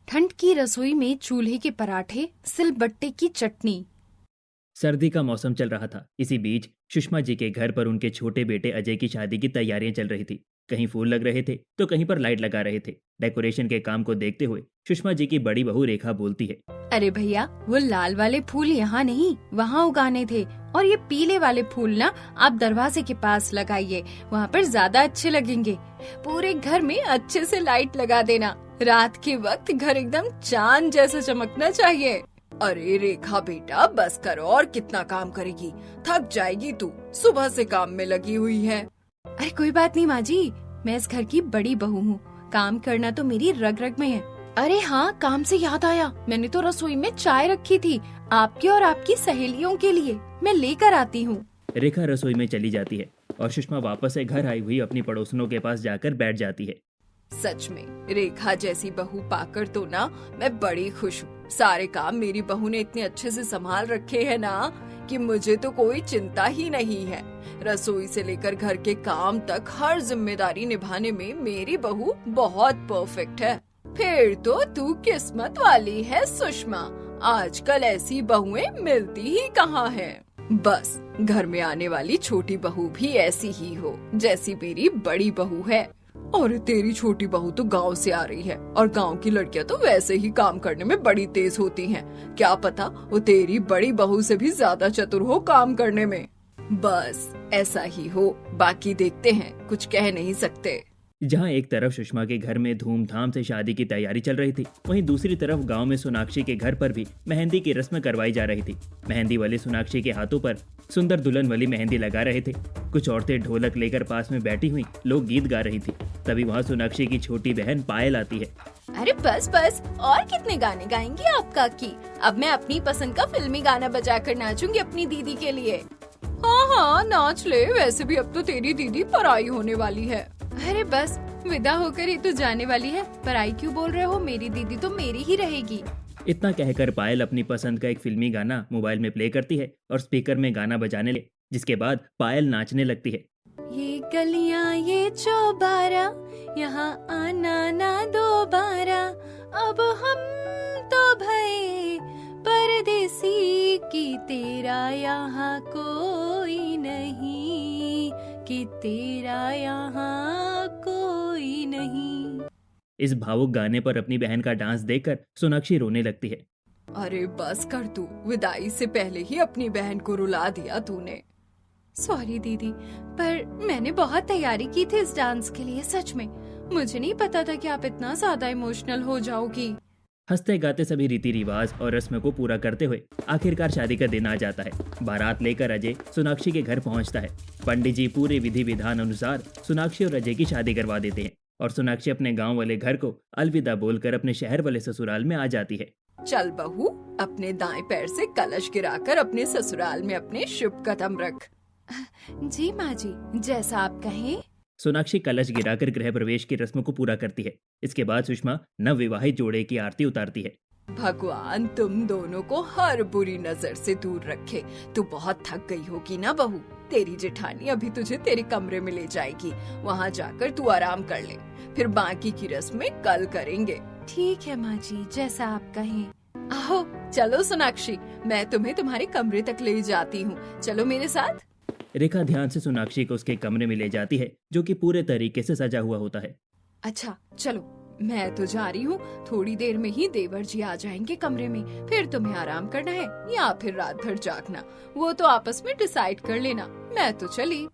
ठंड की रसोई में चूल्हे के पराठे, सिलबट्टे की चटनी। सर्दी का मौसम चल रहा था। इसी बीच सुषमा जी के घर पर उनके छोटे बेटे अजय की शादी की तैयारियां चल रही थी। कहीं फूल लग रहे थे तो कहीं पर लाइट लगा रहे थे। डेकोरेशन के काम को देखते हुए सुषमा जी की बड़ी बहू रेखा बोलती है, अरे भैया, वो लाल वाले फूल यहाँ नहीं, वहाँ उगाने थे। और ये पीले वाले फूल ना आप दरवाजे के पास लगाइए, वहाँ पर ज्यादा अच्छे लगेंगे। पूरे घर में अच्छे से लाइट लगा देना। रात के वक्त घर एकदम चांद जैसा चमकना चाहिए। अरे रेखा बेटा, बस करो, और कितना काम करेगी, थक जाएगी तू, सुबह से काम में लगी हुई है। अरे कोई बात नहीं माँ जी, मैं इस घर की बड़ी बहू हूँ, काम करना तो मेरी रग रग में है। अरे हाँ, काम से याद आया, मैंने तो रसोई में चाय रखी थी आपके और आपकी सहेलियों के लिए, मैं लेकर आती हूँ। रेखा रसोई में चली जाती है और सुषमा वापस से घर आई हुई अपनी पड़ोसनों के पास जाकर बैठ जाती है। सच में रेखा जैसी बहू पाकर तो ना मैं बड़ी खुश हूँ। सारे काम मेरी बहू ने इतने अच्छे से संभाल रखे हैं ना कि मुझे तो कोई चिंता ही नहीं है। रसोई से लेकर घर के काम तक हर जिम्मेदारी निभाने में मेरी बहू बहुत परफेक्ट है। फिर तो तू किस्मत वाली है सुषमा, आजकल ऐसी बहुएं मिलती ही कहाँ हैं। बस घर में आने वाली छोटी बहू भी ऐसी ही हो जैसी मेरी बड़ी बहू है। और तेरी छोटी बहू तो गांव से आ रही है, और गांव की लड़कियां तो वैसे ही काम करने में बड़ी तेज होती हैं। क्या पता वो तेरी बड़ी बहू से भी ज्यादा चतुर हो काम करने में। बस ऐसा ही हो, बाकी देखते हैं, कुछ कह नहीं सकते। जहाँ एक तरफ सुषमा के घर में धूमधाम से शादी की तैयारी चल रही थी, वहीं दूसरी तरफ गांव में सोनाक्षी के घर पर भी मेहंदी की रस्म करवाई जा रही थी। मेहंदी वाली सोनाक्षी के हाथों पर सुंदर दुल्हन वाली मेहंदी लगा रहे थे। कुछ औरतें ढोलक लेकर पास में बैठी हुई लोग गीत गा रही थी। तभी वहाँ सोनाक्षी की छोटी बहन पायल आती है। अरे बस बस, और कितने गाने गाएंगी आप काकी? अब मैं अपनी पसंद का फिल्मी गाना बजाकर नाचूंगी अपनी दीदी के लिए। हाँ हाँ नाच ले, वैसे भी अब तो तेरी दीदी पराई होने वाली है। अरे बस, विदा होकर ही तो जाने वाली है, पराई क्यों बोल रहे हो? मेरी दीदी तो मेरी ही रहेगी। इतना कहकर पायल अपनी पसंद का एक फिल्मी गाना मोबाइल में प्ले करती है और स्पीकर में गाना बजाने लगे, जिसके बाद पायल नाचने लगती है। ये गलियां ये चौबारा, यहाँ आना ना दोबारा, अब हम तो भये परदेसी की, तेरा यहाँ कोई नहीं, कि तेरा यहाँ कोई नहीं। इस भावुक गाने पर अपनी बहन का डांस देखकर सोनाक्षी रोने लगती है। अरे बस कर तू, विदाई से पहले ही अपनी बहन को रुला दिया तूने। सॉरी दीदी, पर मैंने बहुत तैयारी की थी इस डांस के लिए, सच में मुझे नहीं पता था कि आप इतना ज्यादा इमोशनल हो जाओगी। हंसते गाते सभी रीति रिवाज और रस्म को पूरा करते हुए आखिरकार शादी का दिन आ जाता है। बारात लेकर अजय सोनाक्षी के घर पहुंचता है। पंडित जी पूरे विधि विधान अनुसार सोनाक्षी और अजय की शादी करवा देते हैं और सोनाक्षी अपने गांव वाले घर को अलविदा बोलकर अपने शहर वाले ससुराल में आ जाती है। चल बहू, अपने दाएं पैर से कलश गिराकर अपने ससुराल में अपने शुभ कदम रख। जी माँ जी, जैसा आप कहें। सोनाक्षी कलश गिराकर गृह प्रवेश की रस्म को पूरा करती है। इसके बाद सुषमा नव विवाहित जोड़े की आरती उतारती है। भगवान तुम दोनों को हर बुरी नजर से दूर रखे। तू बहुत थक गई होगी ना बहू, तेरी जेठानी अभी तुझे तेरे कमरे में ले जाएगी, वहाँ जाकर तू आराम कर ले, फिर बाकी की रस्में कल करेंगे। ठीक है माँ जी, जैसा आप कहें। आओ चलो सोनाक्षी, मैं तुम्हें तुम्हारे कमरे तक ले जाती हूँ, चलो मेरे साथ। रेखा ध्यान से सोनाक्षी को उसके कमरे में ले जाती है, जो कि पूरे तरीके से सजा हुआ होता है। अच्छा चलो, मैं तो जा रही हूँ, थोड़ी देर में ही देवर जी आ जाएंगे कमरे में, फिर तुम्हें आराम करना है या फिर रात भर जागना, वो तो आपस में डिसाइड कर लेना, मैं तो चली।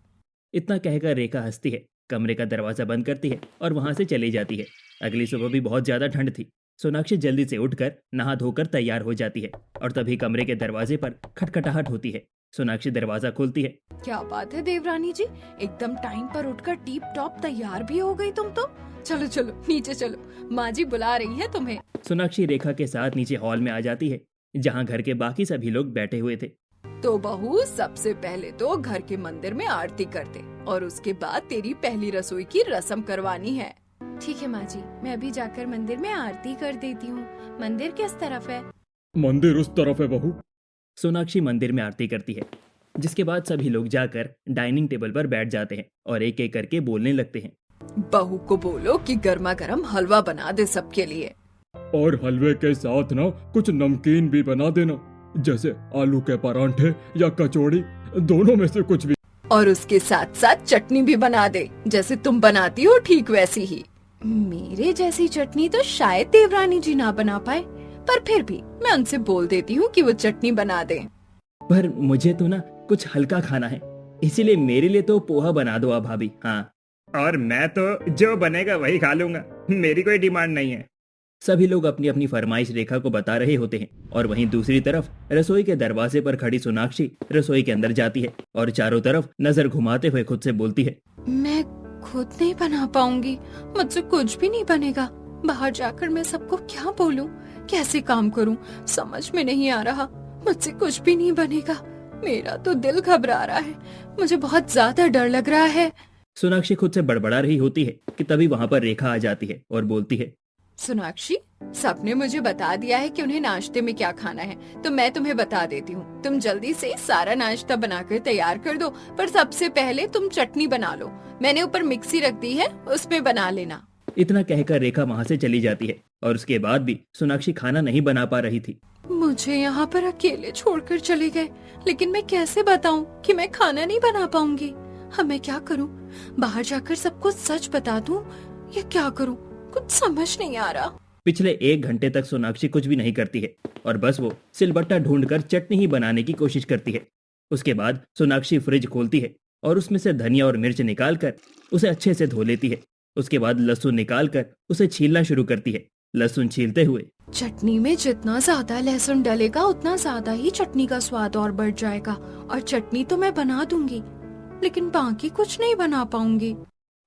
इतना कहकर रेखा हंसती है, कमरे का दरवाजा बंद करती है और वहां से चली जाती है। अगली सुबह भी बहुत ज्यादा ठंड थी। सोनाक्षी जल्दी से उठकर नहा धोकर तैयार हो जाती है और तभी कमरे के दरवाजे पर खटखटाहट होती है। सोनाक्षी दरवाजा खोलती है। क्या बात है देवरानी जी, एकदम टाइम पर उठकर टीप टॉप तैयार भी हो गई तुम तो। चलो चलो नीचे चलो, माँ जी बुला रही है तुम्हें। सोनाक्षी रेखा के साथ नीचे हॉल में आ जाती है, जहाँ घर के बाकी सभी लोग बैठे हुए थे। तो बहू, सबसे पहले तो घर के मंदिर में आरती करते और उसके बाद तेरी पहली रसोई की रस्म करवानी है। ठीक है माँ जी, मैं अभी जाकर मंदिर में आरती कर देती हूँ। मंदिर किस तरफ है? मंदिर उस तरफ है बहू। सोनाक्षी मंदिर में आरती करती है, जिसके बाद सभी लोग जाकर डाइनिंग टेबल पर बैठ जाते हैं और एक एक करके बोलने लगते हैं। बहू को बोलो कि गर्मा गर्म हलवा बना दे सबके लिए। और हलवे के साथ ना कुछ नमकीन भी बना देना, जैसे आलू के परांठे या कचौड़ी, दोनों में से कुछ भी। और उसके साथ साथ चटनी भी बना दे, जैसे तुम बनाती हो ठीक वैसी ही। मेरे जैसी चटनी तो शायद देवरानी जी ना बना पाए, पर फिर भी मैं उनसे बोल देती हूँ कि वो चटनी बना दें। पर मुझे तो ना कुछ हल्का खाना है, इसीलिए मेरे लिए तो पोहा बना दो आप भाभी। हाँ, और मैं तो जो बनेगा वही खा लूंगा, मेरी कोई डिमांड नहीं है। सभी लोग अपनी अपनी फरमाइश रेखा को बता रहे होते हैं और वहीं दूसरी तरफ रसोई के दरवाजे पर खड़ी सोनाक्षी रसोई के अंदर जाती है और चारों तरफ नजर घुमाते हुए खुद से बोलती है, मैं खुद नहीं बना पाऊंगी, मुझसे कुछ भी नहीं बनेगा। बाहर जाकर मैं सबको क्या बोलूं, कैसे काम करूं, समझ में नहीं आ रहा। मुझसे कुछ भी नहीं बनेगा, मेरा तो दिल घबरा रहा है, मुझे बहुत ज्यादा डर लग रहा है। सोनाक्षी खुद से बड़बड़ा रही होती है कि तभी वहाँ पर रेखा आ जाती है और बोलती है, सोनाक्षी, सबने मुझे बता दिया है कि उन्हें नाश्ते में क्या खाना है, तो मैं तुम्हें बता देती हूँ। तुम जल्दी से सारा नाश्ता बनाकर तैयार कर दो, पर सबसे पहले तुम चटनी बना लो। मैंने ऊपर मिक्सी रख दी है, उसमें बना लेना। इतना कहकर रेखा वहाँ से चली जाती है और उसके बाद भी सोनाक्षी खाना नहीं बना पा रही थी। मुझे यहाँ पर अकेले छोड़कर चले गए, लेकिन मैं कैसे बताऊं कि मैं खाना नहीं बना पाऊंगी। अब मैं क्या करूं, बाहर जाकर सबको सच बता दूं या क्या करूं, कुछ समझ नहीं आ रहा। पिछले 1 घंटे तक सोनाक्षी कुछ भी नहीं करती है और बस वो सिलबट्टा ढूंढकर चटनी ही बनाने की कोशिश करती है। उसके बाद सोनाक्षी फ्रिज खोलती है और उसमें से धनिया और मिर्च निकालकर उसे अच्छे से धो लेती है। उसके बाद लहसुन निकालकर उसे छीलना शुरू करती है। लहसुन छीलते हुए, चटनी में जितना ज्यादा लहसुन डलेगा उतना ज्यादा ही चटनी का स्वाद और बढ़ जाएगा। और चटनी तो मैं बना दूंगी, लेकिन बाकी कुछ नहीं बना पाऊंगी।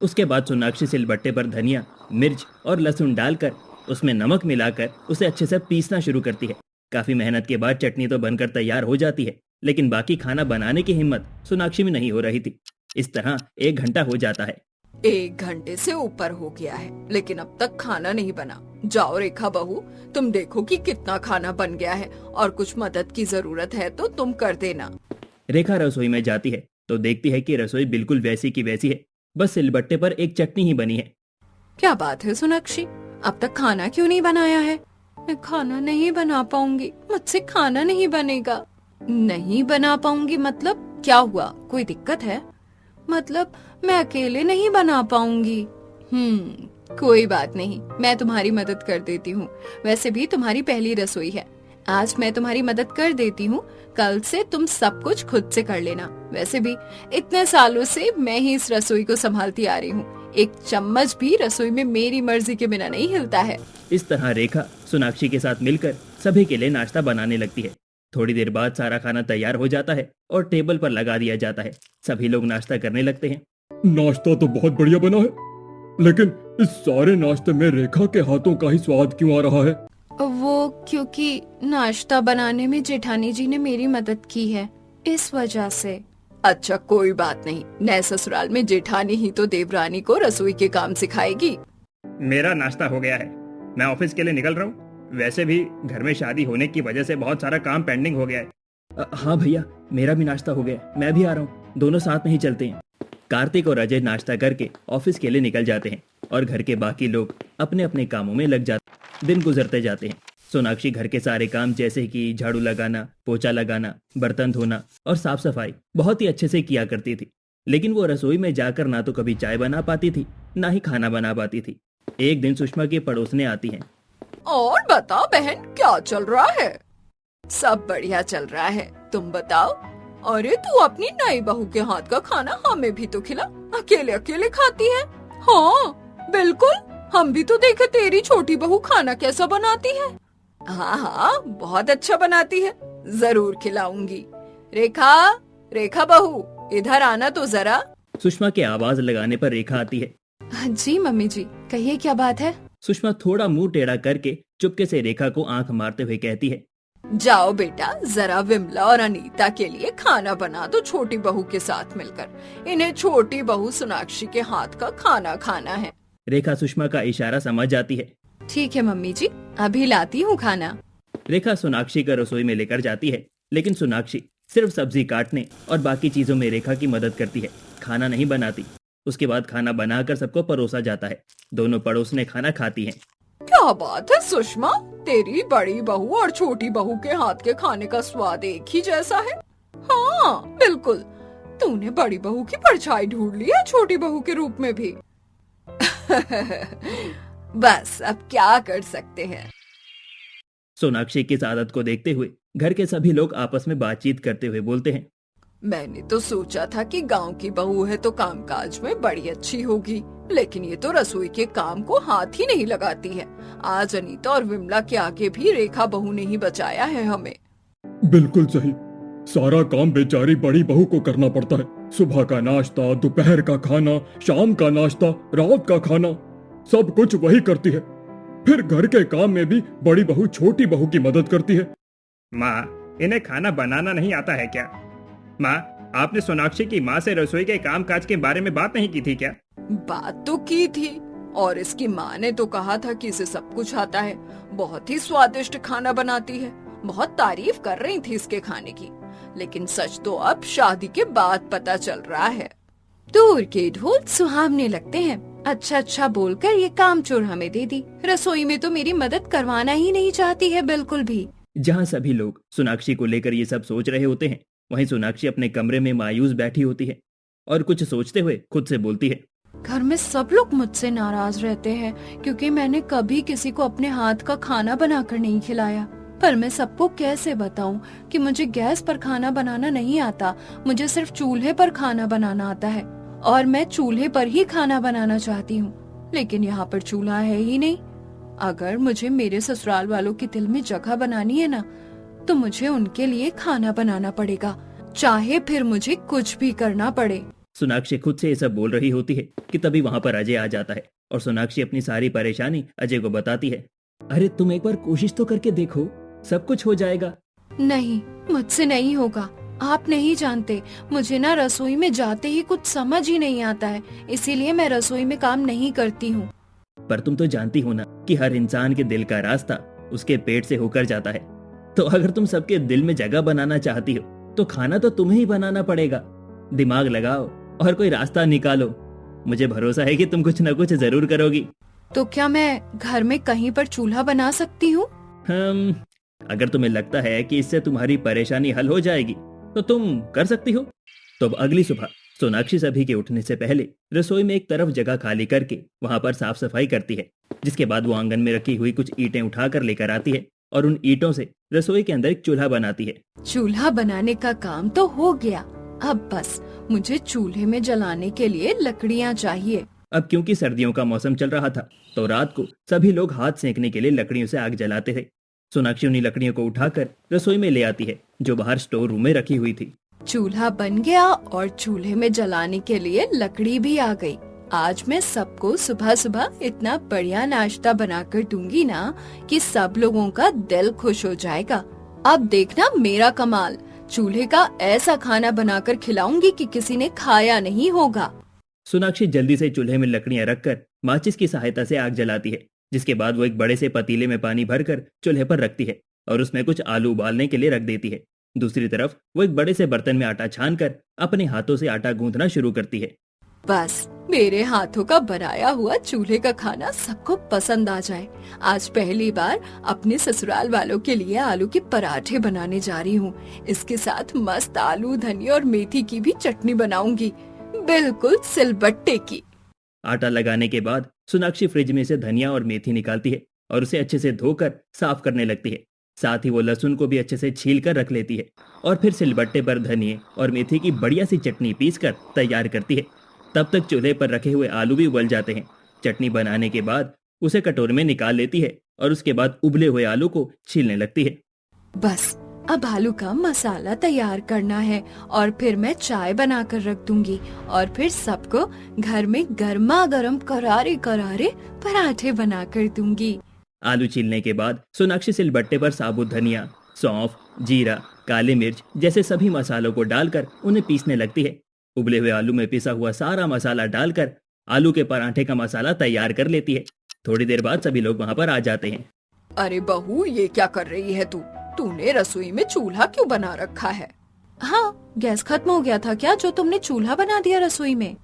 उसके बाद सोनाक्षी सिलबट्टे पर धनिया, मिर्च और लहसुन डालकर उसमें नमक मिलाकर उसे अच्छे से पीसना शुरू करती है। काफी मेहनत के बाद चटनी तो बनकर तैयार हो जाती है, लेकिन बाकी खाना बनाने की हिम्मत सोनाक्षी में नहीं हो रही थी। इस तरह 1 घंटा हो जाता है। 1 घंटे से ऊपर हो गया है, लेकिन अब तक खाना नहीं बना। जाओ रेखा बहू, तुम देखो कि कितना खाना बन गया है, और कुछ मदद की जरूरत है तो तुम कर देना। रेखा रसोई में जाती है तो देखती है कि रसोई बिल्कुल वैसी की वैसी है, बस सिलबट्टे पर एक चटनी ही बनी है। क्या बात है सोनाक्षी, अब तक खाना क्यों नहीं बनाया है? मैं खाना नहीं बना पाऊंगी, मुझसे खाना नहीं बनेगा। नहीं बना पाऊंगी मतलब क्या हुआ, कोई दिक्कत है? मतलब मैं अकेले नहीं बना पाऊंगी। कोई बात नहीं, मैं तुम्हारी मदद कर देती हूँ। वैसे भी तुम्हारी पहली रसोई है, आज मैं तुम्हारी मदद कर देती हूँ, कल से तुम सब कुछ खुद से कर लेना। वैसे भी इतने सालों से मैं ही इस रसोई को संभालती आ रही हूँ, एक चम्मच भी रसोई में मेरी मर्जी के बिना नहीं हिलता है। इस तरह रेखा सोनाक्षी के साथ मिलकर सभी के लिए नाश्ता बनाने लगती है। थोड़ी देर बाद सारा खाना तैयार हो जाता है और टेबल पर लगा दिया जाता है। सभी लोग नाश्ता करने लगते हैं। नाश्ता तो बहुत बढ़िया बना है, लेकिन इस सारे नाश्ते में रेखा के हाथों का ही स्वाद क्यों आ रहा है? वो क्योंकि नाश्ता बनाने में जेठानी जी ने मेरी मदद की है, इस वजह से। अच्छा कोई बात नहीं, नए ससुराल में जेठानी ही तो देवरानी को रसोई के काम सिखाएगी। मेरा नाश्ता हो गया है, मैं ऑफिस के लिए निकल रहा हूँ। वैसे भी घर में शादी होने की वजह से बहुत सारा काम पेंडिंग हो गया है। हाँ भैया, मेरा भी नाश्ता हो गया, मैं भी आ रहा हूँ, दोनों साथ में ही चलते हैं। कार्तिक और अजय नाश्ता करके ऑफिस के लिए निकल जाते हैं और घर के बाकी लोग अपने अपने कामों में लग जाते। दिन गुजरते जाते हैं। सोनाक्षी घर के सारे काम जैसे कि झाड़ू लगाना, पोछा लगाना, बर्तन धोना और साफ सफाई बहुत ही अच्छे से किया करती थी, लेकिन वो रसोई में जाकर ना तो कभी चाय बना पाती थी, ना ही खाना बना पाती थी। एक दिन सुषमा की पड़ोसने आती हैं। और बताओ बहन, क्या चल रहा है? सब बढ़िया चल रहा है, तुम बताओ। अरे तू अपनी नई बहू के हाथ का खाना हमें भी तो खिला, अकेले अकेले खाती है। हाँ बिल्कुल, हम भी तो देखे तेरी छोटी बहू खाना कैसा बनाती है। हाँ हाँ, बहुत अच्छा बनाती है, जरूर खिलाऊंगी। रेखा, रेखा बहू, इधर आना तो जरा। सुषमा के आवाज लगाने पर रेखा आती है। जी मम्मी जी, कहिए क्या बात है? सुषमा थोड़ा मुंह टेढ़ा करके चुपके से रेखा को आंख मारते हुए कहती है, जाओ बेटा, जरा विमला और अनीता के लिए खाना बना दो छोटी बहू के साथ मिलकर। इन्हें छोटी बहू सोनाक्षी के हाथ का खाना खाना है। रेखा सुषमा का इशारा समझ जाती है। ठीक है मम्मी जी, अभी लाती हूँ खाना। रेखा सोनाक्षी का रसोई में लेकर जाती है, लेकिन सोनाक्षी सिर्फ सब्जी काटने और बाकी चीजों में रेखा की मदद करती है, खाना नहीं बनाती। उसके बाद खाना बनाकर सबको परोसा जाता है। दोनों पड़ोसने खाना खाती हैं। क्या बात है सुषमा, तेरी बड़ी बहू और छोटी बहू के हाथ के खाने का स्वाद एक ही जैसा है। हाँ बिल्कुल, तूने बड़ी बहू की परछाई ढूंढ ली है छोटी बहू के रूप में भी। बस अब क्या कर सकते हैं। सोनाक्षी की इस आदत को देखते हुए घर के सभी लोग आपस में बातचीत करते हुए बोलते हैं। मैंने तो सोचा था कि गांव की बहू है तो कामकाज में बड़ी अच्छी होगी, लेकिन ये तो रसोई के काम को हाथ ही नहीं लगाती है। आज अनीता और विमला के आगे भी रेखा बहू ने ही बचाया है हमें। बिल्कुल सही, सारा काम बेचारी बड़ी बहू को करना पड़ता है। सुबह का नाश्ता, दोपहर का खाना, शाम का नाश्ता, रात का खाना, सब कुछ वही करती है। फिर घर के काम में भी बड़ी बहू छोटी बहू की मदद करती है। माँ, इन्हें खाना बनाना नहीं आता है क्या? माँ, आपने सोनाक्षी की माँ से रसोई के काम काज के बारे में बात नहीं की थी क्या? बात तो की थी, और इसकी माँ ने तो कहा था कि इसे सब कुछ आता है, बहुत ही स्वादिष्ट खाना बनाती है। बहुत तारीफ कर रही थी इसके खाने की, लेकिन सच तो अब शादी के बाद पता चल रहा है। दूर के ढोल सुहावने लगते हैं। अच्छा अच्छा बोलकर ये काम चोर हमें दे दी। रसोई में तो मेरी मदद करवाना ही नहीं चाहती है बिल्कुल भी। जहाँ सभी लोग सोनाक्षी को लेकर ये सब सोच रहे होते हैं, वहीं सोनाक्षी अपने कमरे में मायूस बैठी होती है और कुछ सोचते हुए खुद से बोलती है। घर में सब लोग मुझसे नाराज रहते हैं क्योंकि मैंने कभी किसी को अपने हाथ का खाना बनाकर नहीं खिलाया। पर मैं सबको कैसे बताऊं कि मुझे गैस पर खाना बनाना नहीं आता, मुझे सिर्फ चूल्हे पर खाना बनाना आता है और मैं चूल्हे पर ही खाना बनाना चाहती हूँ, लेकिन यहाँ पर चूल्हा है ही नहीं। अगर मुझे मेरे ससुराल वालों के दिल में जगह बनानी है ना, तो मुझे उनके लिए खाना बनाना पड़ेगा, चाहे फिर मुझे कुछ भी करना पड़े। सोनाक्षी खुद से ये सब बोल रही होती है कि तभी वहाँ पर अजय आ जाता है और सोनाक्षी अपनी सारी परेशानी अजय को बताती है। अरे तुम एक बार कोशिश तो करके देखो, सब कुछ हो जाएगा। नहीं, मुझसे नहीं होगा। आप नहीं जानते, मुझे ना रसोई में जाते ही कुछ समझ ही नहीं आता है, इसीलिए मैं रसोई में काम नहीं करती हूँ। पर तुम तो जानती हो ना कि हर इंसान के दिल का रास्ता उसके पेट से होकर जाता है। तो अगर तुम सबके दिल में जगह बनाना चाहती हो तो खाना तो तुम्हें ही बनाना पड़ेगा। दिमाग लगाओ और कोई रास्ता निकालो। मुझे भरोसा है कि तुम कुछ न कुछ जरूर करोगी। तो क्या मैं घर में कहीं पर चूल्हा बना सकती हूँ? अगर तुम्हें लगता है कि इससे तुम्हारी परेशानी हल हो जाएगी तो तुम कर सकती हो। तो अब अगली सुबह सोनाक्षी सभी के उठने से पहले रसोई में एक तरफ जगह खाली करके वहां पर साफ सफाई करती है। जिसके बाद वो आंगन में रखी हुई कुछ ईंटें उठाकर लेकर आती है और उन ईंटों से रसोई के अंदर एक चूल्हा बनाती है। चूल्हा बनाने का काम तो हो गया, अब बस मुझे चूल्हे में जलाने के लिए लकड़ियाँ चाहिए। अब क्योंकि सर्दियों का मौसम चल रहा था तो रात को सभी लोग हाथ सेंकने के लिए लकड़ियों से आग जलाते थे। सोनाक्षी उन्हीं लकड़ियों को उठाकर रसोई में ले आती है जो बाहर स्टोर रूम में रखी हुई थी। चूल्हा बन गया और चूल्हे में जलाने के लिए लकड़ी भी आ गई। आज मैं सबको सुबह सुबह इतना बढ़िया नाश्ता बनाकर दूंगी ना कि सब लोगों का दिल खुश हो जाएगा। अब देखना मेरा कमाल, चूल्हे का ऐसा खाना बनाकर खिलाऊंगी कि किसी ने खाया नहीं होगा। सोनाक्षी जल्दी से चूल्हे में लकड़ियां रखकर माचिस की सहायता से आग जलाती है। जिसके बाद वो एक बड़े से पतीले में पानी भरकर चूल्हे पर रखती है और उसमें कुछ आलू उबालने के लिए रख देती है। दूसरी तरफ वो एक बड़े से बर्तन में आटा छानकर अपने हाथों से आटा गूंथना शुरू करती है। बस मेरे हाथों का बनाया हुआ चूल्हे का खाना सबको पसंद आ जाए। आज पहली बार अपने ससुराल वालों के लिए आलू के पराठे बनाने जा रही हूँ। इसके साथ मस्त आलू, धनिया और मेथी की भी चटनी बनाऊंगी, बिल्कुल सिलबट्टे की। आटा लगाने के बाद सोनाक्षी फ्रिज में से धनिया और मेथी निकालती है और उसे अच्छे से धोकर साफ करने लगती है। साथ ही वो लहसुन को भी अच्छे से छील कर रख लेती है और फिर सिलबट्टे पर धनिया और मेथी की बढ़िया सी चटनी पीसकर तैयार करती है। तब तक चूल्हे पर रखे हुए आलू भी उबल जाते हैं। चटनी बनाने के बाद उसे कटोरे में निकाल लेती है और उसके बाद उबले हुए आलू को छीलने लगती है। बस अब आलू का मसाला तैयार करना है और फिर मैं चाय बनाकर रख दूंगी और फिर सबको घर में गर्मा गर्म करारे करारे पराठे बनाकर दूंगी। आलू छीलने के बाद सोनाक्षी सिलबट्टे पर साबुत धनिया, सौंफ, जीरा, काली मिर्च जैसे सभी मसालों को डालकर उन्हें पीसने लगती है। उबले हुए आलू में पिसा हुआ सारा मसाला डालकर आलू के पराठे का मसाला तैयार कर लेती है। थोड़ी देर बाद सभी लोग वहाँ पर आ जाते हैं। अरे बहू, ये क्या कर रही है तू? तूने रसोई में चूल्हा क्यों बना रखा है? हाँ, गैस खत्म हो गया था क्या जो तुमने चूल्हा बना दिया रसोई में?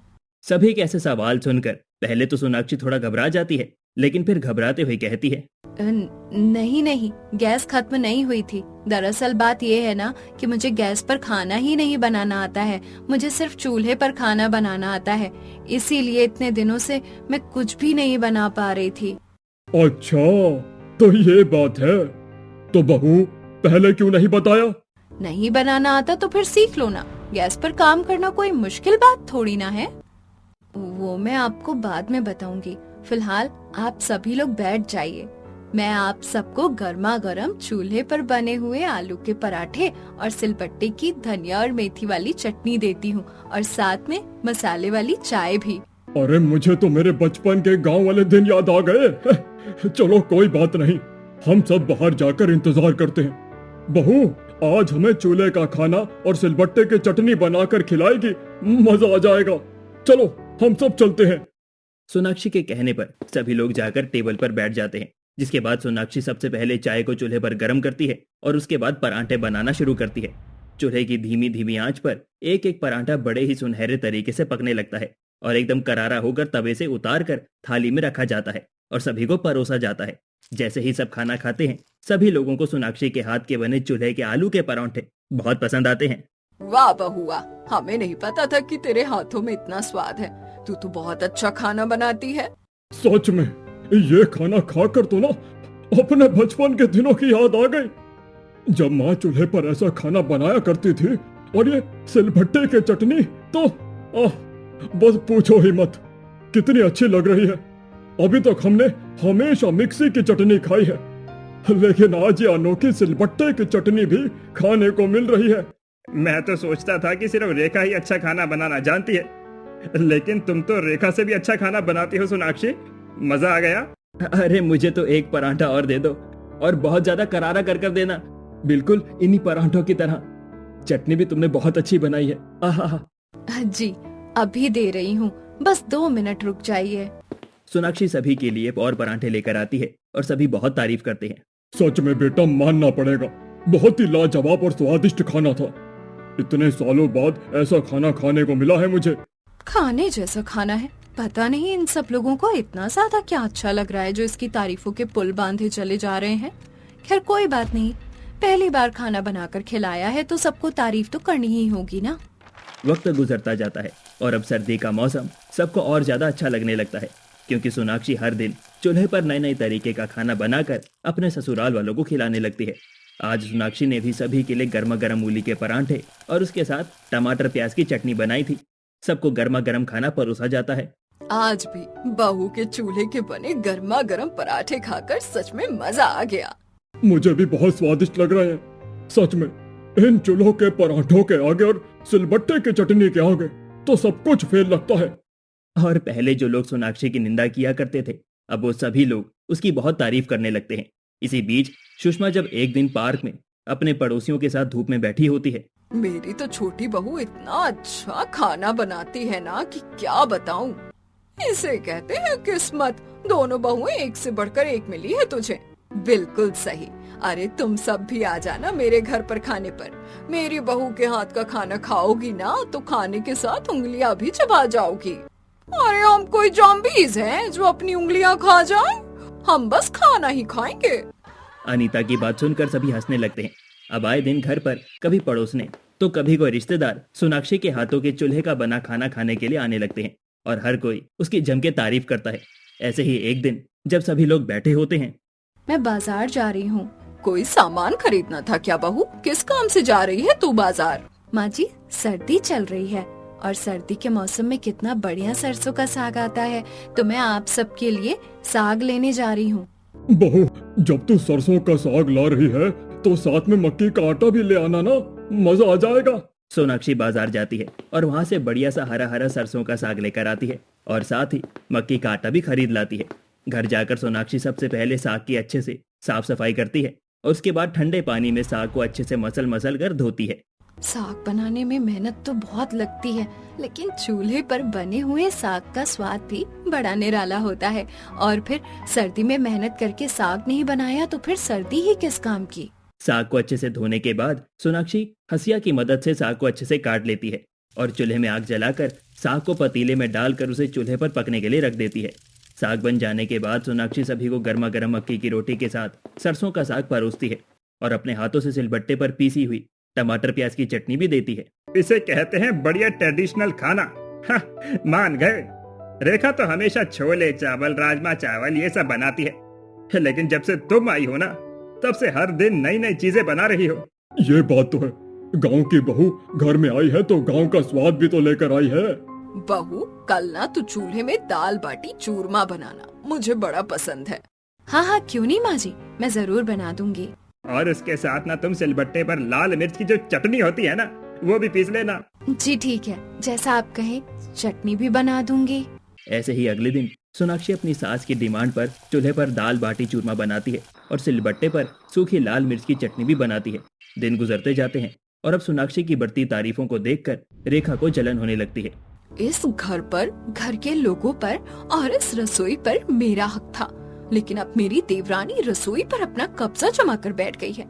सभी के ऐसे सवाल सुनकर पहले तो सोनाक्षी थोड़ा घबरा जाती है, लेकिन फिर घबराते हुए कहती है, नहीं नहीं, गैस खत्म नहीं हुई थी। दरअसल बात ये है ना कि मुझे गैस पर खाना ही नहीं बनाना आता है, मुझे सिर्फ चूल्हे पर खाना बनाना आता है। इसीलिए इतने दिनों से मैं कुछ भी नहीं बना पा रही थी। अच्छा, तो ये बात है। तो बहू, पहले क्यों नहीं बताया? नहीं बनाना आता तो फिर सीख लो ना। गैस पर काम करना कोई मुश्किल बात थोड़ी ना है। वो मैं आपको बाद में बताऊंगी। फिलहाल आप सभी लोग बैठ जाइए। मैं आप सबको गर्मा गर्म चूल्हे पर बने हुए आलू के पराठे और सिलबट्टे की धनिया और मेथी वाली चटनी देती हूँ, और साथ में मसाले वाली चाय भी। अरे, मुझे तो मेरे बचपन के गांव वाले दिन याद आ गए। चलो कोई बात नहीं, हम सब बाहर जाकर इंतजार करते हैं। बहू, आज हमें चूल्हे का खाना और सिलबट्टे की चटनी बनाकर खिलाएगी, मजा आ जाएगा। चलो हम सब चलते हैं। सोनाक्षी के कहने पर सभी लोग जाकर टेबल पर बैठ जाते हैं, जिसके बाद सोनाक्षी सबसे पहले चाय को चूल्हे पर गर्म करती है और उसके बाद परांठे बनाना शुरू करती है। चूल्हे की धीमी धीमी आंच पर एक एक परांठा बड़े ही सुनहरे तरीके से पकने लगता है और एकदम करारा होकर तवे से उतार कर थाली में रखा जाता है और सभी को परोसा जाता है। जैसे ही सब खाना खाते हैं, सभी लोगों को सोनाक्षी के हाथ के बने चूल्हे के आलू के परांठे बहुत पसंद आते हैं। वाह बहुआ, हमें नहीं पता था कि तेरे हाथों में इतना स्वाद है। तू तो बहुत अच्छा खाना बनाती है। सच में, ये खाना खाकर तो ना अपने बचपन के दिनों की याद आ गई, जब माँ चूल्हे पर ऐसा खाना बनाया करती थी। और ये सिलबट्टे की चटनी तो बस पूछो ही मत, कितनी अच्छी लग रही है। अभी तक हमने हमेशा मिक्सी की चटनी खाई है, लेकिन आज ये अनोखी सिलबट्टे की चटनी भी खाने को मिल रही है। मैं तो सोचता था कि सिर्फ रेखा ही अच्छा खाना बनाना जानती है, लेकिन तुम तो रेखा से भी अच्छा खाना बनाती हो सोनाक्षी। मजा आ गया। अरे मुझे तो एक परांठा और दे दो, और बहुत ज्यादा करारा कर देना, बिल्कुल इन्हीं परांठों की तरह। चटनी भी तुमने बहुत अच्छी बनाई है। आहा। जी, अभी दे रही हूँ, बस 2 मिनट रुक जाइए। सोनाक्षी सभी के लिए और परांठे लेकर आती है और सभी बहुत तारीफ करते हैं। सच में बेटा, मानना पड़ेगा, बहुत ही लाजवाब और स्वादिष्ट खाना था। इतने सालों बाद ऐसा खाना खाने को मिला है मुझे। खाने जैसा खाना है, पता नहीं इन सब लोगों को इतना ज्यादा क्या अच्छा लग रहा है जो इसकी तारीफों के पुल बांधे चले जा रहे हैं। खैर कोई बात नहीं, पहली बार खाना बनाकर खिलाया है तो सबको तारीफ तो करनी ही होगी ना। वक्त गुजरता जाता है और अब सर्दी का मौसम सबको और ज्यादा अच्छा लगने लगता है, क्योंकि सोनाक्षी हर दिन चूल्हे पर नए नए तरीके का खाना बनाकर अपने ससुराल वालों को खिलाने लगती है। आज सोनाक्षी ने भी सभी के लिए गर्मा गर्म मूली के परांठे और उसके साथ टमाटर प्याज की चटनी बनाई थी। सबको गर्मा गर्म खाना परोसा जाता है। आज भी बहू के चूल्हे के बने गर्मा गर्म पराठे खाकर सच में मजा आ गया। मुझे भी बहुत स्वादिष्ट लग रहे हैं। सच में, इन चूल्हों के पराठों के आगे और सिलबट्टे की चटनी के आगे तो सब कुछ फेल लगता है। और पहले जो लोग सोनाक्षी की निंदा किया करते थे, अब वो सभी लोग उसकी बहुत तारीफ करने लगते हैं। इसी बीच सुषमा जब एक दिन पार्क में अपने पड़ोसियों के साथ धूप में बैठी होती है। मेरी तो छोटी बहू इतना अच्छा खाना बनाती है ना कि क्या बताऊं। इसे कहते हैं किस्मत। दोनों बहुएं एक से बढ़कर एक मिली है तुझे। बिल्कुल सही। अरे तुम सब भी आ जाना मेरे घर पर खाने पर। मेरी बहू के हाथ का खाना खाओगी ना तो खाने के साथ उंगलियां भी चबा जाओगी। अरे हम कोई जॉम्बीज हैं जो अपनी उंगलियां खा जाएं? हम बस खाना ही खाएंगे। अनीता की बात सुनकर सभी हंसने लगते हैं। अब आए दिन घर पर कभी पड़ोसने तो कभी कोई रिश्तेदार सोनाक्षी के हाथों के चूल्हे का बना खाना खाने के लिए आने लगते हैं और हर कोई उसकी जम के तारीफ करता है। ऐसे ही एक दिन जब सभी लोग बैठे होते हैं। मैं बाजार जा रही हूँ। कोई सामान खरीदना था क्या बहू? किस काम से जा रही है तू बाजार? माँ जी, सर्दी चल रही है और सर्दी के मौसम में कितना बढ़िया सरसों का साग आता है, तो मैं आप सबके लिए साग लेने जा रही हूँ। बहू, जब तू सरसों का साग ला रही है तो साथ में मक्की का आटा भी ले आना ना, मजा आ जाएगा। सोनाक्षी बाजार जाती है और वहाँ से बढ़िया सा हरा हरा सरसों का साग लेकर आती है और साथ ही मक्की का आटा भी खरीद लाती है। घर जाकर सोनाक्षी सबसे पहले साग की अच्छे से साफ सफाई करती है और उसके बाद ठंडे पानी में साग को अच्छे से मसल मसल कर धोती है। साग बनाने में मेहनत तो बहुत लगती है, लेकिन चूल्हे पर बने हुए साग का स्वाद भी बड़ा निराला होता है। और फिर सर्दी में मेहनत करके साग नहीं बनाया तो फिर सर्दी ही किस काम की। साग को अच्छे से धोने के बाद सोनाक्षी हसिया की मदद से साग को अच्छे से काट लेती है और चूल्हे में आग जलाकर साग को पतीले में डालकर उसे चूल्हे पर पकने के लिए रख देती है। साग बन जाने के बाद सोनाक्षी सभी को गर्मा गर्म मक्की की रोटी के साथ सरसों का साग परोसती है और अपने हाथों से सिलबट्टे पर पीसी हुई टमाटर प्याज की चटनी भी देती है। इसे कहते हैं बढ़िया ट्रेडिशनल खाना। मान गए। रेखा तो हमेशा छोले चावल राजमा चावल ये सब बनाती है, लेकिन जब से तुम आई हो ना तब से हर दिन नई नई चीजें बना रही हो। ये बात तो है, गांव की बहू घर में आई है तो गांव का स्वाद भी तो लेकर आई है। बहू, कल ना तू चूल्हे में दाल बाटी चूरमा बनाना, मुझे बड़ा पसंद है। हाँ हाँ, क्यों नहीं माँ जी, मैं जरूर बना दूंगी। और उसके साथ ना तुम सिलबट्टे पर लाल मिर्च की जो चटनी होती है ना वो भी पीस लेना। जी ठीक है, जैसा आप कहे, चटनी भी बना दूंगी। ऐसे ही अगले दिन सोनाक्षी अपनी सास की डिमांड पर चूल्हे पर दाल बाटी चूरमा बनाती है और सिलबट्टे पर सूखी लाल मिर्च की चटनी भी बनाती है। दिन गुजरते जाते हैं और अब सोनाक्षी की बढ़ती तारीफों को देखकर रेखा को जलन होने लगती है। इस घर पर, घर के लोगों पर और इस रसोई पर मेरा हक था, लेकिन अब मेरी देवरानी रसोई पर अपना कब्जा जमा कर बैठ गई है।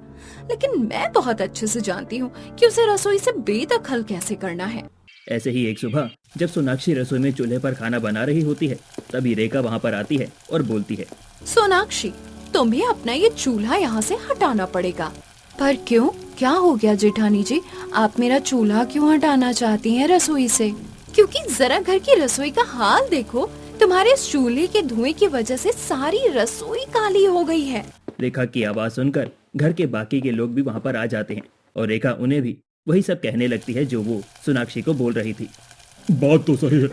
लेकिन मैं बहुत अच्छे से जानती हूँ कि उसे रसोई से बेदखल कैसे करना है। ऐसे ही एक सुबह जब सोनाक्षी रसोई में चूल्हे पर खाना बना रही होती है तभी रेखा वहाँ पर आती है और बोलती है, सोनाक्षी, तुम्हें अपना ये चूल्हा यहाँ से हटाना पड़ेगा। पर क्यों, क्या हो गया जेठानी जी, आप मेरा चूल्हा क्यों हटाना चाहती हैं रसोई से? क्योंकि जरा घर की रसोई का हाल देखो, तुम्हारे इस चूल्हे के धुएं की वजह से सारी रसोई काली हो गई है। रेखा की आवाज सुनकर घर के बाकी के लोग भी वहाँ पर आ जाते हैं और रेखा उन्हें भी वही सब कहने लगती है जो वो सोनाक्षी को बोल रही थी। बात तो सही है,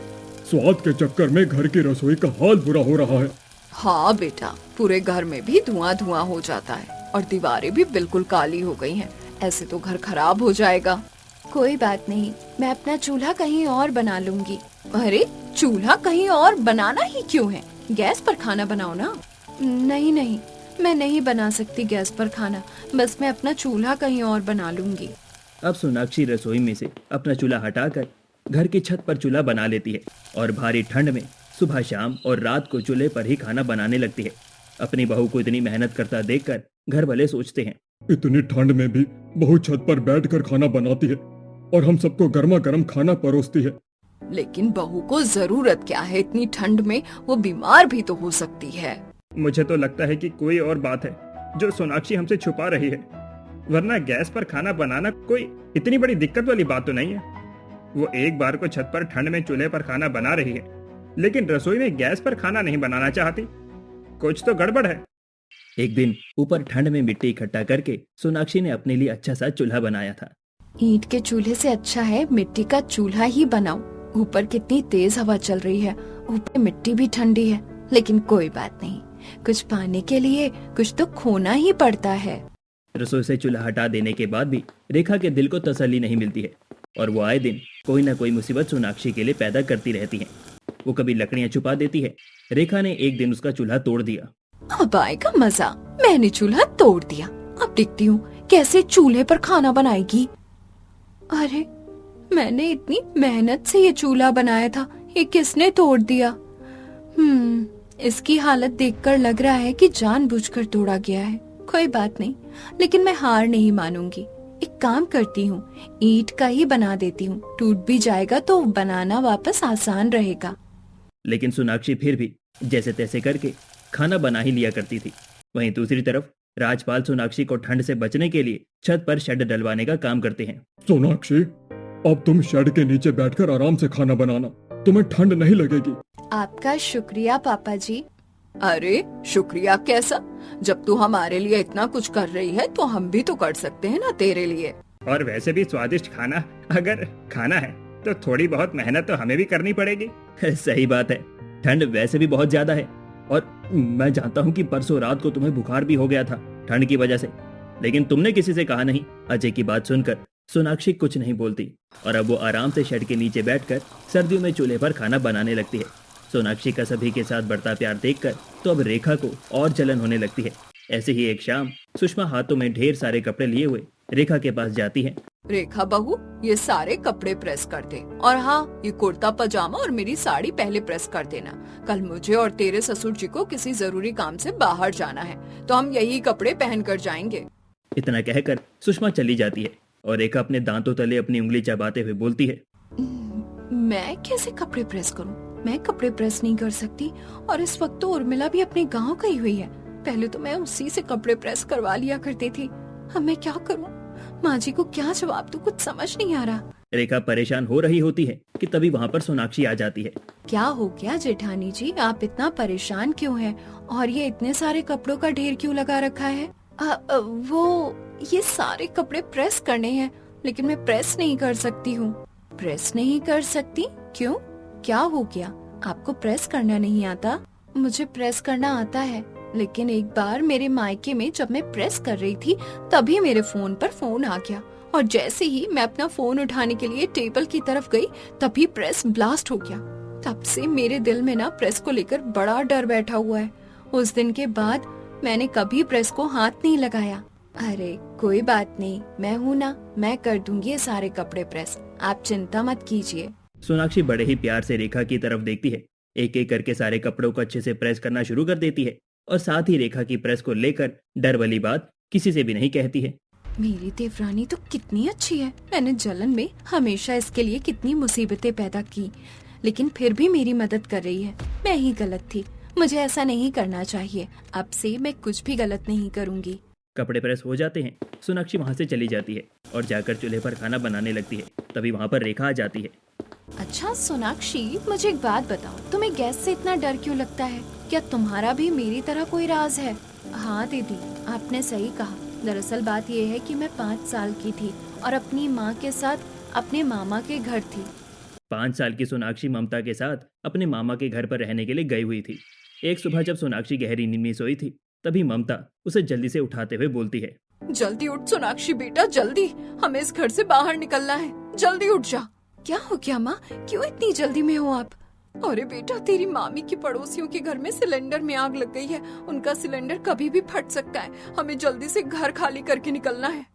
स्वाद के चक्कर में घर की रसोई का हाल बुरा हो रहा है। हाँ बेटा, पूरे घर में भी धुआं धुआं हो जाता है और दीवारें भी बिल्कुल काली हो गई हैं। ऐसे तो घर खराब हो जाएगा। कोई बात नहीं, मैं अपना चूल्हा कहीं और बना लूंगी। अरे, चूल्हा कहीं और बनाना ही क्यों है? गैस पर खाना बनाओ ना। नहीं नहीं, मैं नहीं बना सकती गैस पर खाना, बस मैं अपना चूल्हा कहीं और बना लूंगी। अब सोनाक्षी रसोई में से अपना चूल्हा हटाकर घर की छत पर चूल्हा बना लेती है और भारी ठंड में सुबह शाम और रात को चूल्हे पर ही खाना बनाने लगती है। अपनी बहू को इतनी मेहनत करता देखकर घर वाले सोचते हैं, इतनी ठंड में भी बहू छत पर बैठकर खाना बनाती है और हम सबको गर्मा गर्म खाना परोसती है। लेकिन बहू को जरूरत क्या है इतनी ठंड में? वो बीमार भी तो हो सकती है। मुझे तो लगता है कि कोई और बात है जो सोनाक्षी हमसे छुपा रही है, वरना गैस पर खाना बनाना कोई इतनी बड़ी दिक्कत वाली बात तो नहीं है। वो एक बार को छत पर ठंड में चूल्हे पर खाना बना रही है, लेकिन रसोई में गैस पर खाना नहीं बनाना चाहती। कुछ तो गड़बड़ है। एक दिन ऊपर ठंड में मिट्टी इकट्ठा करके सोनाक्षी ने अपने लिए अच्छा सा चूल्हा बनाया था। ईंट के चूल्हे से अच्छा है मिट्टी का चूल्हा ही बनाऊं। ऊपर कितनी तेज हवा चल रही है, ऊपर मिट्टी भी ठंडी है, लेकिन कोई बात नहीं, कुछ पाने के लिए कुछ तो खोना ही पड़ता है। रसोई से चूल्हा हटा देने के बाद भी रेखा के दिल को तसल्ली नहीं मिलती है और वो आए दिन कोई ना कोई मुसीबत सोनाक्षी के लिए पैदा करती रहती है। वो कभी लकड़ियां छुपा देती है। रेखा ने एक दिन उसका चूल्हा तोड़ दिया। अब आएगा मजा, मैंने चूल्हा तोड़ दिया, अब देखती हूँ कैसे चूल्हे पर खाना बनाएगी। अरे, मैंने इतनी मेहनत से ये चूल्हा बनाया था, ये किसने तोड़ दिया? इसकी हालत देखकर लग रहा है कि जानबूझकर तोड़ा गया है। कोई बात नहीं, लेकिन मैं हार नहीं मानूंगी। एक काम करती हूँ, ईंट का ही बना देती हूँ, टूट भी जाएगा तो बनाना वापस आसान रहेगा। लेकिन सोनाक्षी फिर भी जैसे तैसे करके खाना बना ही लिया करती थी। वहीं दूसरी तरफ राजपाल सोनाक्षी को ठंड से बचने के लिए छत पर शेड डलवाने का काम करते हैं। सोनाक्षी, अब तुम शेड के नीचे बैठकर आराम से खाना बनाना, तुम्हें ठंड नहीं लगेगी। आपका शुक्रिया पापा जी। अरे शुक्रिया कैसा? जब तू हमारे लिए इतना कुछ कर रही है तो हम भी तो कर सकते हैं ना तेरे लिए। और वैसे भी स्वादिष्ट खाना अगर खाना है तो थोड़ी बहुत मेहनत तो हमें भी करनी पड़ेगी। सही बात है, ठंड वैसे भी बहुत ज्यादा है और मैं जानता हूँ कि परसों रात को तुम्हें बुखार भी हो गया था ठंड की वजह से, लेकिन तुमने किसी से कहा नहीं। अजय की बात सुनकर सोनाक्षी कुछ नहीं बोलती और अब वो आराम से शेड के नीचे बैठकर सर्दियों में चूल्हे पर खाना बनाने लगती है। सोनाक्षी का सभी के साथ बढ़ता प्यार देखकर तो अब रेखा को और जलन होने लगती है। ऐसे ही एक शाम सुषमा हाथों में ढेर सारे कपड़े लिए हुए रेखा के पास जाती है। रेखा बहू, ये सारे कपड़े प्रेस कर दे, और हाँ, ये कुर्ता पजामा और मेरी साड़ी पहले प्रेस कर देना। कल मुझे और तेरे ससुर जी को किसी जरूरी काम से बाहर जाना है, तो हम यही कपड़े पहन कर जाएंगे। इतना कहकर सुषमा चली जाती है और रेखा अपने दांतों तले अपनी उंगली चबाते हुए बोलती है, मैं कैसे कपड़े प्रेस करूं? मैं कपड़े प्रेस नहीं कर सकती और इस वक्त तो उर्मिला भी अपने गांव गई हुई है। पहले तो मैं उसी से कपड़े प्रेस करवा लिया करती थी। अब मैं क्या करूं? माँ जी को क्या जवाब दूं, कुछ समझ नहीं आ रहा। रेखा परेशान हो रही होती है कि तभी वहाँ पर सोनाक्षी आ जाती है। क्या हो गया जेठानी जी, आप इतना परेशान क्यों हैं? और ये इतने सारे कपड़ों का ढेर क्यों लगा रखा है? वो ये सारे कपड़े प्रेस करने हैं, लेकिन मैं प्रेस नहीं कर सकती हूँ। प्रेस नहीं कर सकती? क्यों, क्या हो गया? आपको प्रेस करना नहीं आता? मुझे प्रेस करना आता है, लेकिन एक बार मेरे मायके में जब मैं प्रेस कर रही थी तभी मेरे फोन पर फोन आ गया, और जैसे ही मैं अपना फोन उठाने के लिए टेबल की तरफ गई तभी प्रेस ब्लास्ट हो गया। तब से मेरे दिल में ना प्रेस को लेकर बड़ा डर बैठा हुआ है। उस दिन के बाद मैंने कभी प्रेस को हाथ नहीं लगाया। अरे कोई बात नहीं, मैं हूँ ना, मैं कर दूंगी ये सारे कपड़े प्रेस, आप चिंता मत कीजिए। सोनाक्षी बड़े ही प्यार से रेखा की तरफ देखती है, एक एक करके सारे कपड़ों को अच्छे से प्रेस करना शुरू कर देती है और साथ ही रेखा की प्रेस को लेकर डर वाली बात किसी से भी नहीं कहती है। मेरी देवरानी तो कितनी अच्छी है। मैंने जलन में हमेशा इसके लिए कितनी मुसीबतें पैदा की, लेकिन फिर भी मेरी मदद कर रही है। मैं ही गलत थी, मुझे ऐसा नहीं करना चाहिए। अब से मैं कुछ भी गलत नहीं करूँगी। कपड़े प्रेस हो जाते हैं, सोनाक्षी वहाँ से चली जाती है और जाकर चूल्हे पर खाना बनाने लगती है। तभी वहाँ पर रेखा आ जाती है। अच्छा सोनाक्षी, मुझे एक बात बताओ, तुम्हें गैस से इतना डर क्यों लगता है? क्या तुम्हारा भी मेरी तरह कोई राज है? हाँ दीदी, आपने सही कहा। दरअसल बात यह है कि मैं 5 साल की थी और अपनी माँ के साथ अपने मामा के घर थी। 5 साल की सोनाक्षी ममता के साथ अपने मामा के घर पर रहने के लिए गई हुई थी। एक सुबह जब सोनाक्षी गहरी नींद में सोई थी तभी ममता उसे जल्दी से उठाते हुए बोलती है, जल्दी उठ सोनाक्षी बेटा, जल्दी, हमें इस घर से बाहर निकलना है, जल्दी उठ जा। क्या हो गया माँ, क्यों इतनी जल्दी में हो आप? अरे बेटा, तेरी मामी की पड़ोसियों के घर में सिलेंडर में आग लग गई है। उनका सिलेंडर कभी भी फट सकता है, हमें जल्दी से घर खाली करके निकलना है।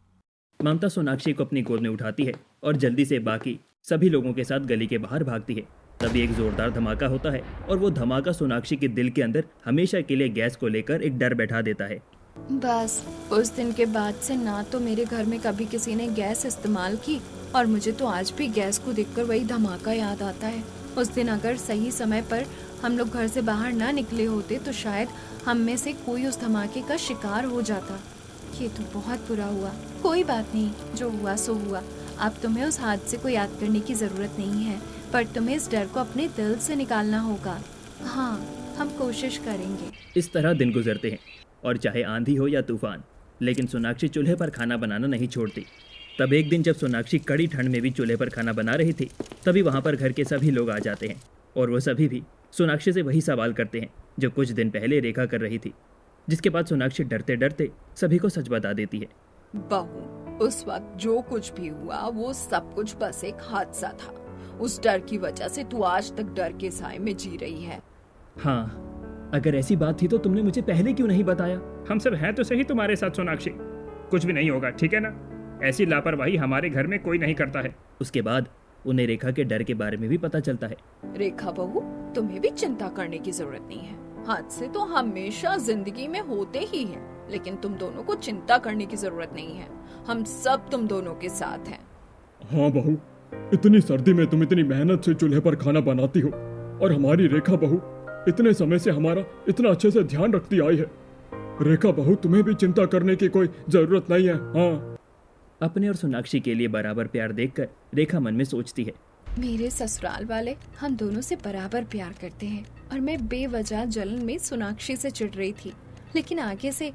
ममता सोनाक्षी को अपनी गोद में उठाती है और जल्दी से बाकी सभी लोगों के साथ गली के बाहर भागती है। तभी एक जोरदार धमाका होता है और वो धमाका सोनाक्षी के दिल के अंदर हमेशा के लिए गैस को लेकर एक डर बैठा देता है। बस उस दिन के बाद से ना तो मेरे घर में कभी किसी ने गैस इस्तेमाल की, और मुझे तो आज भी गैस को देखकर वही धमाका याद आता है। उस दिन अगर सही समय पर हम लोग घर से बाहर ना निकले होते तो शायद हम में से कोई उस धमाके का शिकार हो जाता। ये तो बहुत बुरा हुआ। कोई बात नहीं, जो हुआ सो हुआ। अब तुम्हें उस हादसे को याद करने की जरूरत नहीं है, पर तुम्हें इस डर को अपने दिल से निकालना होगा। हाँ, हम कोशिश करेंगे। इस तरह दिन गुजरते हैं और चाहे आंधी हो या तूफान, लेकिन सोनाक्षी चूल्हे पर खाना बनाना नहीं छोड़ती। तब एक दिन जब सोनाक्षी कड़ी ठंड में भी चूल्हे पर खाना बना रही थी तभी वहाँ पर घर के सभी लोग आ जाते हैं और वो सभी भी सोनाक्षी से वही सवाल करते हैं जो कुछ दिन पहले रेखा कर रही थी, जिसके बाद सोनाक्षी डरते डरते सभी को सच बता देती है। बहू, उस वक्त जो कुछ भी हुआ वो सब कुछ बस एक हादसा था। उस डर की वजह से तू आज तक डर के साए में जी रही है। हाँ, अगर ऐसी बात थी तो तुमने मुझे पहले क्यों नहीं बताया? हम सब हैं तो सही तुम्हारे साथ सोनाक्षी, कुछ भी नहीं होगा, ठीक है ना? ऐसी लापरवाही हमारे घर में कोई नहीं करता है। उसके बाद उन्हें रेखा के डर के बारे में भी पता चलता है। रेखा बहू, तुम्हें भी चिंता करने की जरूरत नहीं है। हादसे तो हमेशा जिंदगी में होते ही हैं, लेकिन तुम दोनों को चिंता करने की जरूरत नहीं है। हम सब तुम दोनों के साथ हैं। हाँ बहू, इतनी सर्दी में तुम इतनी मेहनत से चूल्हे पर खाना बनाती हो और हमारी रेखा बहू इतने समय से हमारा इतना अच्छे से ध्यान रखती आई है। रेखा बहू, तुम्हें भी चिंता करने की कोई जरूरत नहीं है। हाँ, अपने और सोनाक्षी के लिए बराबर प्यार देखकर रेखा मन में सोचती है, मेरे ससुराल वाले हम दोनों से बराबर प्यार करते हैं और मैं बेवजह जलन में सोनाक्षी से चिढ़ रही थी, लेकिन आगे से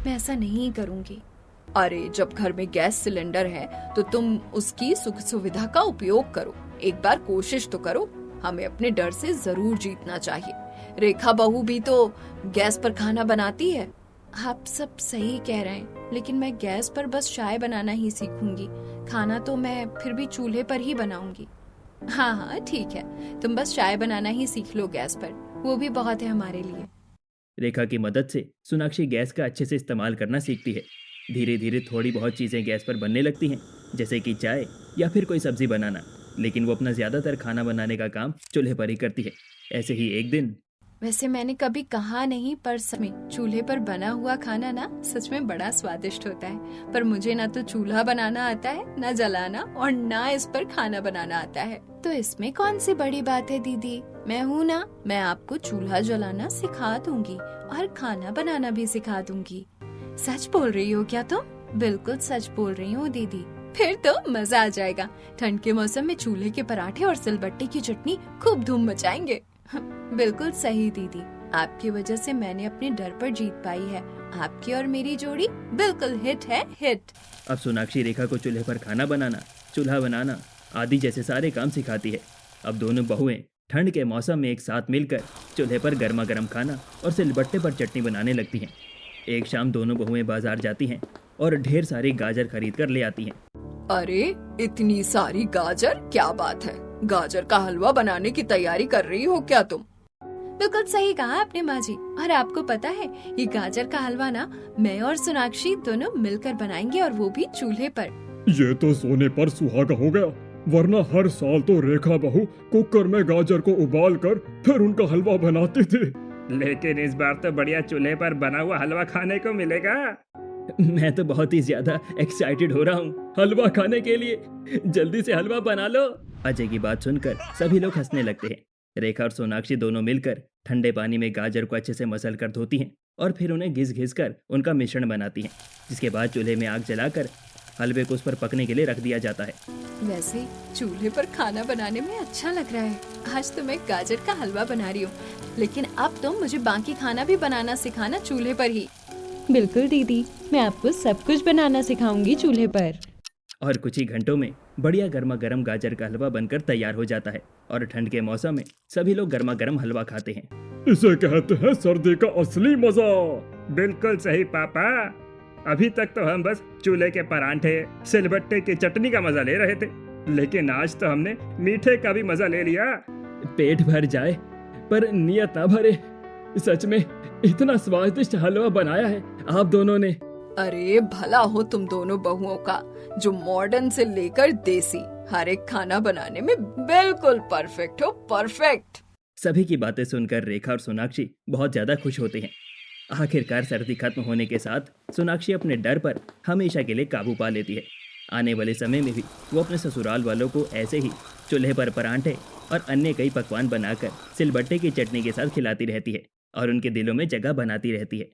मैं ऐसा नहीं करूँगी। अरे, जब घर में गैस सिलेंडर है तो तुम उसकी सुख सुविधा का उपयोग करो। एक बार कोशिश तो करो। हमें अपने डर से जरूर जीतना चाहिए। रेखा बहू भी तो गैस पर खाना बनाती है। आप सब सही कह रहे हैं, लेकिन मैं गैस पर बस चाय बनाना ही सीखूंगी। खाना तो मैं फिर भी चूल्हे पर ही बनाऊंगी। हाँ हाँ ठीक है, तुम बस चाय बनाना ही सीख लो गैस पर, वो भी बहुत है हमारे लिए। रेखा की मदद से सोनाक्षी गैस का अच्छे से इस्तेमाल करना सीखती है। धीरे धीरे थोड़ी बहुत चीज़ें गैस पर बनने लगती हैं, जैसे कि चाय या फिर कोई सब्जी बनाना, लेकिन वो अपना ज़्यादातर खाना बनाने का काम चूल्हे पर ही करती है। ऐसे ही एक दिन, वैसे मैंने कभी कहा नहीं, पर सच में चूल्हे पर बना हुआ खाना ना सच में बड़ा स्वादिष्ट होता है। पर मुझे ना तो चूल्हा बनाना आता है, ना जलाना, और ना इस पर खाना बनाना आता है। तो इसमें कौन सी बड़ी बात है दीदी, मैं हूँ ना, मैं आपको चूल्हा जलाना सिखा दूंगी और खाना बनाना भी सिखा दूंगी। सच बोल रही हो क्या तुम? बिल्कुल सच बोल रही हूँ दीदी। फिर तो मजा आ जाएगा। ठंड के मौसम में चूल्हे के पराठे और सिलबट्टे की चटनी खूब धूम मचाएंगे। बिल्कुल सही दीदी, आपकी वजह से मैंने अपने डर पर जीत पाई है। आपकी और मेरी जोड़ी बिल्कुल हिट है, हिट। अब सोनाक्षी रेखा को चूल्हे पर खाना बनाना, चूल्हा बनाना आदि जैसे सारे काम सिखाती है। अब दोनों बहुएं ठंड के मौसम में एक साथ मिलकर चूल्हे पर गर्मा गर्म खाना और सिलबट्टे पर चटनी बनाने लगती हैं। एक शाम दोनों बहुएं बाजार जाती हैं और ढेर सारी गाजर खरीद कर ले आती हैं। अरे इतनी सारी गाजर, क्या बात है? गाजर का हलवा बनाने की तैयारी कर रही हो क्या तुम? बिल्कुल सही कहा आपने माँ जी। और आपको पता है, ये गाजर का हलवा ना मैं और सोनाक्षी दोनों मिलकर बनाएंगे, और वो भी चूल्हे पर। ये तो सोने पर सुहागा हो गया, वरना हर साल तो रेखा बहू कुकर में गाजर को उबाल कर फिर उनका हलवा बनाती थी। लेकिन इस बार तो बढ़िया चूल्हे पर बना हुआ हलवा खाने को मिलेगा। मैं तो बहुत ही ज्यादा एक्साइटेड हो रहा हूँ हलवा खाने के लिए। जल्दी से हलवा बना लो। अजय की बात सुनकर सभी लोग हंसने लगते हैं। रेखा और सोनाक्षी दोनों मिलकर ठंडे पानी में गाजर को अच्छे से मसल कर धोती हैं और फिर उन्हें घिस घिस कर उनका मिश्रण बनाती हैं, जिसके बाद चूल्हे में आग जलाकर हलवे को उस पर पकने के लिए रख दिया जाता है। वैसे चूल्हे पर खाना बनाने में अच्छा लग रहा है। आज तो मैं गाजर का हलवा बना रही हूँ, लेकिन अब तो मुझे बाकी खाना भी बनाना सिखाना चूल्हे पर ही। बिल्कुल दीदी, मैं आपको सब कुछ बनाना सिखाऊंगी चूल्हे पर। और कुछ ही घंटों में बढ़िया गर्मा गर्म गाजर का हलवा बनकर तैयार हो जाता है और ठंड के मौसम में सभी लोग गर्मा गर्म हलवा खाते हैं। इसे कहते हैं सर्दी का असली मजा। बिल्कुल सही पापा। अभी तक तो हम बस चूल्हे के परांठे, सिलबट्टे की चटनी का मजा ले रहे थे, लेकिन आज तो हमने मीठे का भी मजा ले लिया। पेट भर जाए पर नियत ना भरे। सच में इतना स्वादिष्ट हलवा बनाया है आप दोनों ने। अरे भला हो तुम दोनों बहुओं का, जो मॉडर्न से लेकर देसी हर एक खाना बनाने में बिल्कुल परफेक्ट हो, परफेक्ट। सभी की बातें सुनकर रेखा और सोनाक्षी बहुत ज्यादा खुश होते हैं। आखिरकार सर्दी खत्म होने के साथ सोनाक्षी अपने डर पर हमेशा के लिए काबू पा लेती है। आने वाले समय में भी वो अपने ससुराल वालों को ऐसे ही चूल्हे पर परांठे और अन्य कई पकवान बनाकर सिलबट्टे की चटनी के साथ खिलाती रहती है और उनके दिलों में जगह बनाती रहती है।